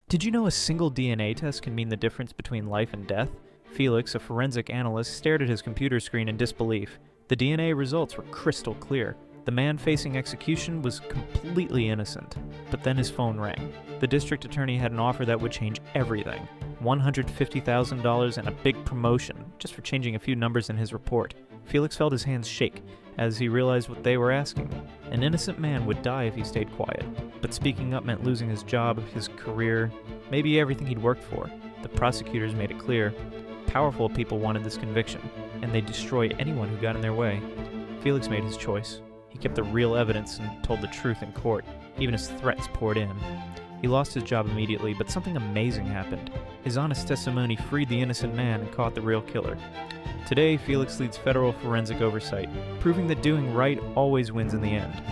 Did you know a single DNA test can mean the difference between life and death? Felix, a forensic analyst, stared at his computer screen in disbelief. The DNA results were crystal clear. The man facing execution was completely innocent. But then his phone rang. The district attorney had an offer that would change everything. $150,000 and a big promotion, just for changing a few numbers in his report. Felix felt his hands shake as he realized what they were asking. An innocent man would die if he stayed quiet. But speaking up meant losing his job, his career, maybe everything he'd worked for. The prosecutors made it clear. Powerful people wanted this conviction, and they'd destroy anyone who got in their way. Felix made his choice. He kept the real evidence and told the truth in court, even as threats poured in. He lost his job immediately, but something amazing happened. His honest testimony freed the innocent man and caught the real killer. Today, Felix leads federal forensic oversight, proving that doing right always wins in the end.